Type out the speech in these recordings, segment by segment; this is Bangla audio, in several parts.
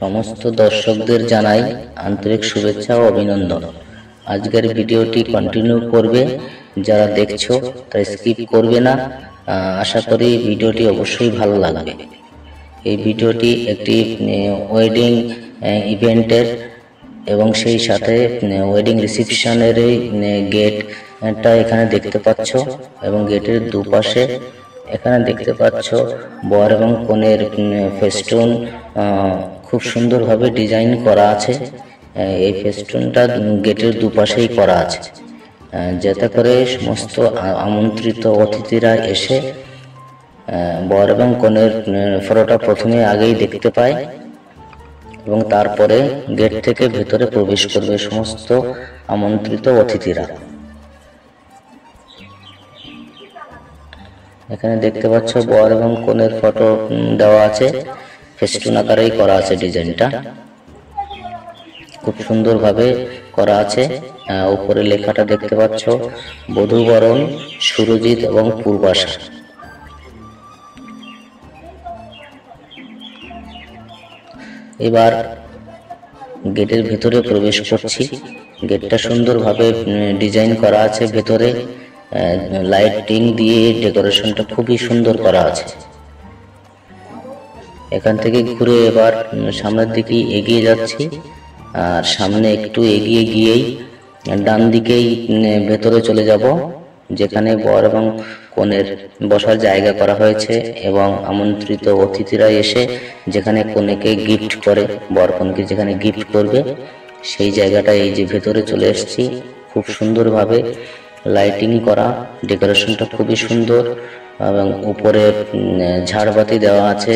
সমস্ত দর্শকদের জানাই আন্তরিক শুভেচ্ছা ও অভিনন্দন। আজকের ভিডিওটি কন্টিনিউ করবে, যারা দেখছো তারা স্কিপ করবে না। আশা করি ভিডিওটি অবশ্যই ভালো লাগবে। এই ভিডিওটি একটি ওয়েডিং ইভেন্টের এবং সেই সাথে ওয়েডিং রিসেপশনের গেটটা এখানে দেখতে পাচ্ছ এবং গেটের দুপাশে এখানে দেখতে পাচ্ছ বর এবং কনের ফেস্টুন খুব সুন্দরভাবে ডিজাইন করা আছে। এই ফেস্টুনটা গেটের দুপাশেই করা আছে, যাতে করে সমস্ত আমন্ত্রিত অতিথিরা এসে বর এবং কনের ফটোটা প্রথমে আগেই দেখতে পায় এবং তারপরে গেট থেকে ভেতরে প্রবেশ করবে সমস্ত আমন্ত্রিত অতিথিরা। এখানে দেখতে পাচ্ছ বর এবং কনের ফটো দেওয়া আছে, ফেস্টুন আকারেই করা আছে। ডিজাইনটা খুব সুন্দরভাবে করা আছে। উপরে লেখাটা দেখতে পাচ্ছ বধূবরণ সুরজিৎ এবং পূর্বাশা। এবার গেটের ভেতরে প্রবেশ করছি। গেটটা সুন্দরভাবে ডিজাইন করা আছে, ভেতরে লাইটিং দিয়ে ডেকোরেশনটা খুবই সুন্দর করা আছে। এখান থেকে ঘুরে এবার সামনের দিকে এগিয়ে যাচ্ছি, আর সামনে একটু এগিয়ে গিয়েই ডান দিকেই ভেতরে চলে যাব, যেখানে বর এবং কনের বসার জায়গা করা হয়েছে এবং আমন্ত্রিত অতিথিরা এসে যেখানে কনেকে গিফট করে, বর কনকে যেখানে গিফট করবে সেই জায়গাটা এই যে ভেতরে চলে এসেছি। খুব সুন্দরভাবে লাইটিং করা, ডেকোরেশনটা খুবই সুন্দর এবং উপরে ঝাড়বাতি দেওয়া আছে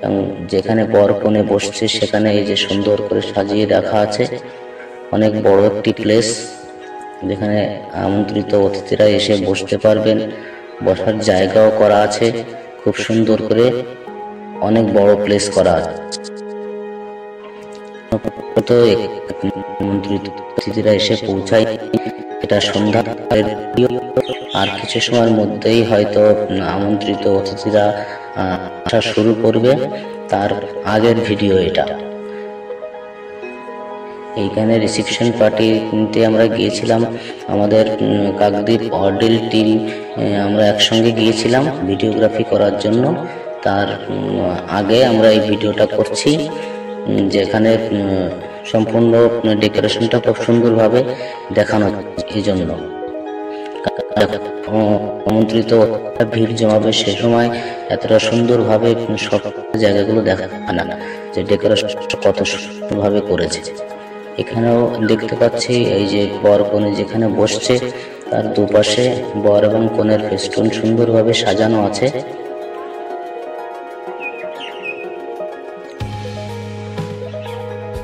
এবং যেখানে বর কনে বসছে সেখানে এই যে সুন্দর করে সাজিয়ে রাখা আছে। অনেক বড় একটি প্লেস, যেখানে আমন্ত্রিত অতিথিরা এসে বসতে পারবেন, বসার জায়গাও করা আছে খুব সুন্দর করে, অনেক বড় প্লেস করা আছে। আমন্ত্রিত অতিথিরা এসে পৌঁছায়, এটা সন্ধ্যা, আর কিছু সময়ের মধ্যেই হয়তো আমন্ত্রিত অতিথিরা আসা শুরু করবে। তার আগের ভিডিও এটা। এইখানে রিসেপশন পার্টিতে আমরা গিয়েছিলাম, আমাদের কাকদ্বীপ অর্ডিল টিম আমরা একসঙ্গে গিয়েছিলাম ভিডিওগ্রাফি করার জন্য। তার আগে আমরা এই ভিডিওটা করছি, যেখানে সম্পূর্ণ ডেকোরেশনটা খুব সুন্দরভাবে দেখানো এই জন্য। আমন্ত্রিত ভিড় জমাবে সে সময় এতটা সুন্দরভাবে সব জায়গাগুলো দেখা না, যে ডেকোরেশন কত সুন্দরভাবে করেছে। এখানেও দেখতে পাচ্ছি এই যে বর কনে যেখানে বসছে তার দুপাশে বর এবং কনের ফেস্টুন সুন্দরভাবে সাজানো আছে।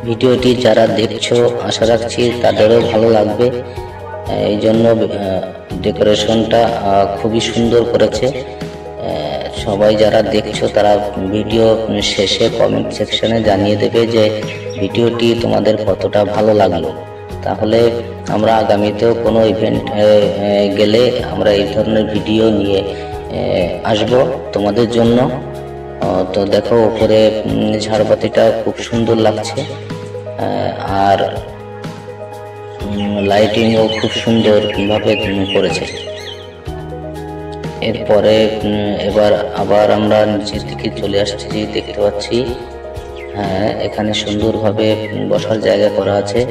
ভিডিওটি যারা দেখছো আশা রাখছি তাদেরও ভালো লাগবে, এই জন্য ডেকোরেশনটা খুবই সুন্দর করেছে। সবাই যারা দেখছো তারা ভিডিও শেষে কমেন্ট সেকশনে জানিয়ে দেবে যে ভিডিওটি তোমাদের কতটা ভালো লাগলো, তাহলে আমরা আগামীতেও কোনো ইভেন্ট গেলে আমরা এই ধরনের ভিডিও নিয়ে আসব তোমাদের জন্য। তো দেখো উপরে ঝাড়বাতিটা খুব সুন্দর লাগছে, আর লাইটিংও খুব সুন্দর ভাবে করেছে। এরপরে এবার আবার আমরা নিচের দিকে চলে আসছি, দেখতে পাচ্ছি হ্যাঁ এখানে সুন্দরভাবে বসার জায়গা করা আছে।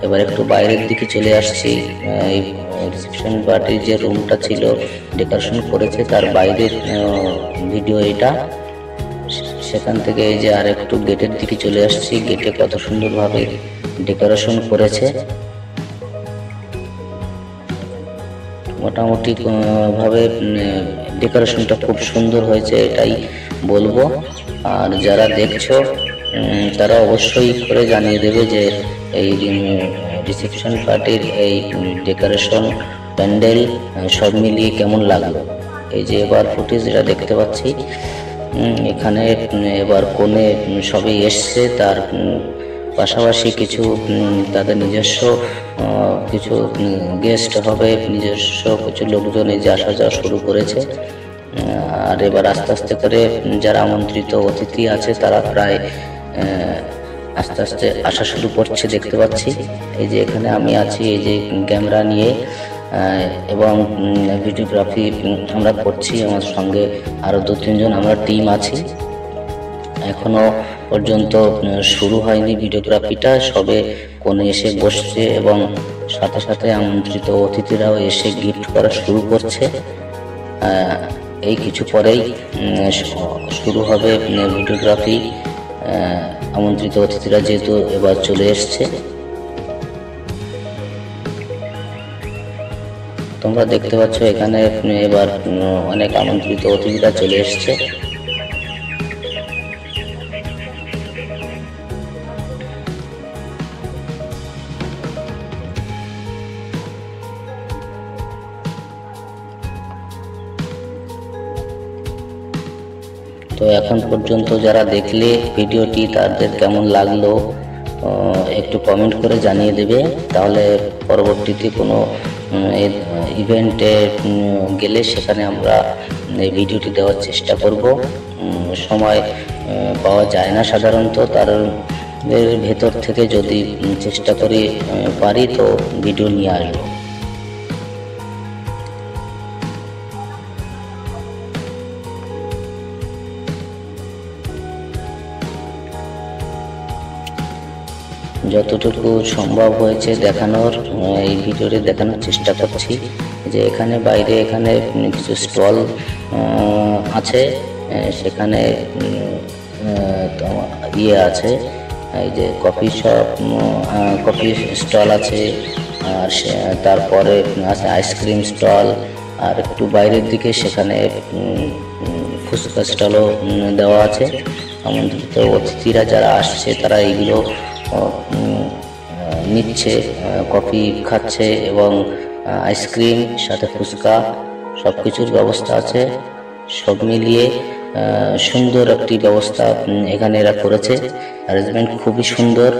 এবার একটু বাইরের দিকে চলে আসছি, এই রিসেপশন পার্টির যে রুমটা ছিল ডেকোরেশন করেছে তার বাইরের ভিডিও এটা। সেখান থেকে এই যে আর একটু গেটের দিকে চলে আসছি, গেটে কত সুন্দরভাবে ডেকোরেশন করেছে। মোটামুটি ভাবে ডেকোরেশনটা খুব সুন্দর হয়েছে এটাই বলবো। আর যারা দেখছো তারা অবশ্যই করে জানিয়ে দেবে যে এই রিসেপশন পার্টির এই ডেকোরেশন প্যান্ডেল সব মিলিয়ে কেমন লাগলো। এই যে এবার ফুটেজ যেটা দেখতে পাচ্ছি, এখানে এবার কোণে সবাই এসছে, তার পাশাপাশি কিছু তাদের নিজস্ব কিছু গেস্ট হবে, নিজস্ব কিছু লোকজন এই যে আসা যাওয়া শুরু করেছে। আর এবার আস্তে আস্তে করে যারা আমন্ত্রিত অতিথি আছে তারা প্রায় আস্তে আস্তে আসা শুরু করছে, দেখতে পাচ্ছি। এই যে এখানে আমি আছি, এই যে ক্যামেরা নিয়ে এবং ভিডিওগ্রাফি আমরা করছি। আমার সঙ্গে আরও 2-3 জন আমরা টিম আছি। এখনো পর্যন্ত শুরু হয়নি ভিডিওগ্রাফিটা, সবে কোণে এসে বসছে এবং সাথে সাথে আমন্ত্রিত অতিথিরাও এসে গিফট করা শুরু করছে। এই কিছু পরেই শুরু হবে ভিডিওগ্রাফি। আমন্ত্রিত অতিথিরা যেহেতু এবার চলে এসছে, তোমরা দেখতে পাচ্ছ এখানে এবার অনেক আমন্ত্রিত অতিথিরা চলে এসছে। তো এখন পর্যন্ত যারা দেখলে ভিডিওটি, তাদের কেমন লাগলো একটু কমেন্ট করে জানিয়ে দেবে। তাহলে পরবর্তীতে কোনো ইভেন্টে গেলে সেখানে আমরা এই ভিডিওটি দেওয়ার চেষ্টা করব। সময় পাওয়া যায় না সাধারণত, তার ভেতর থেকে যদি চেষ্টা করি পারি তো ভিডিও নিয়ে আসবো। যতটুকু সম্ভব হয়েছে দেখানোর, এই ভিডিওতে দেখানোর চেষ্টা করছি। যে এখানে বাইরে এখানে কিছু স্টল আছে, সেখানে আছে, এই যে কফি শপ, কফি স্টল আছে, আর তারপরে আছে আইসক্রিম স্টল, আর একটু বাইরের দিকে সেখানে ফুচকা স্টলও দেওয়া আছে। আমন্ত্রিত অতিথিরা যারা আসছে তারা এইগুলো নিচ্ছে, কফি খাচ্ছে এবং আইসক্রিম সাথে ফুচকা সব কিছুর ব্যবস্থা আছে। সব মিলিয়ে সুন্দর একটি ব্যবস্থা এখানে এরা করেছে। অ্যারেঞ্জমেন্ট খুবই সুন্দর।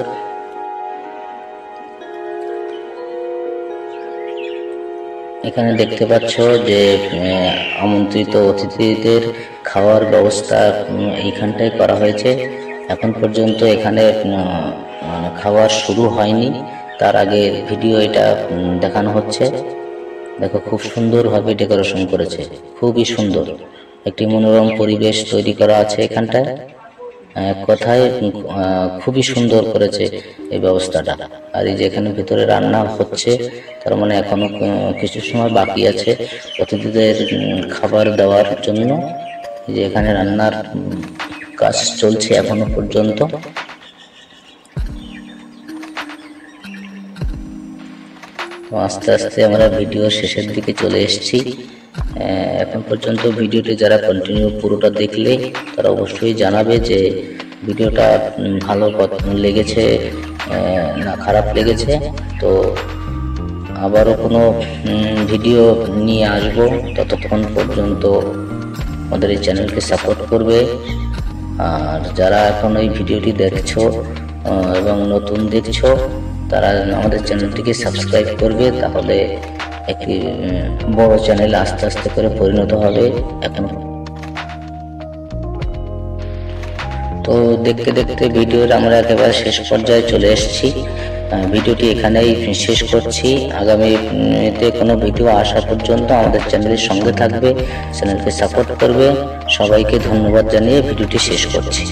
এখানে দেখতে পাচ্ছ যে আমন্ত্রিত অতিথিদের খাওয়ার ব্যবস্থা এইখানটায় করা হয়েছে। এখন পর্যন্ত এখানে খাওয়ার শুরু হয়নি, তার আগে ভিডিও এটা দেখানো হচ্ছে। দেখো খুব সুন্দরভাবে ডেকোরেশন করেছে, খুবই সুন্দর একটি মনোরম পরিবেশ তৈরি করা আছে এখানটায়। কথায় খুবই সুন্দর করেছে এই ব্যবস্থাটা। আর এই যে এখানে ভিতরে রান্না হচ্ছে, তার মানে এখনো কিছু সময় বাকি আছে অতিথিদের খাবার দেওয়ার জন্য। যে এখানে রান্নার কাজ চলছে এখনো পর্যন্ত। আস্তে আস্তে আমরা ভিডিও শেষের দিকে চলে এসেছি। এখন পর্যন্ত ভিডিওটি যারা কন্টিনিউ পুরোটা দেখলে তারা অবশ্যই জানাবে যে ভিডিওটা ভালো লেগেছে না খারাপ লেগেছে। তো আবারও কোনো ভিডিও নিয়ে আসবো, ততক্ষণ পর্যন্ত আমাদের এই চ্যানেলকে সাপোর্ট করবে। আর যারা এখন এই ভিডিওটি দেখছো এবং নতুন দেখছো, তারা আমাদের চ্যানেলটিকে সাবস্ক্রাইব করবে, তাহলে একটি বড় চ্যানেল আস্তে আস্তে করে পরিণত হবে। এখন তো দেখতে দেখতে ভিডিওর আমরা একেবারে শেষ পর্যায়ে চলে এসেছি। ভিডিওটি এখানেই শেষ করছি। আগামীতে কোনো ভিডিও আসা পর্যন্ত আমাদের চ্যানেলের সঙ্গে থাকবে, চ্যানেলকে সাপোর্ট করবে। সবাইকে ধন্যবাদ জানিয়ে ভিডিওটি শেষ করছি।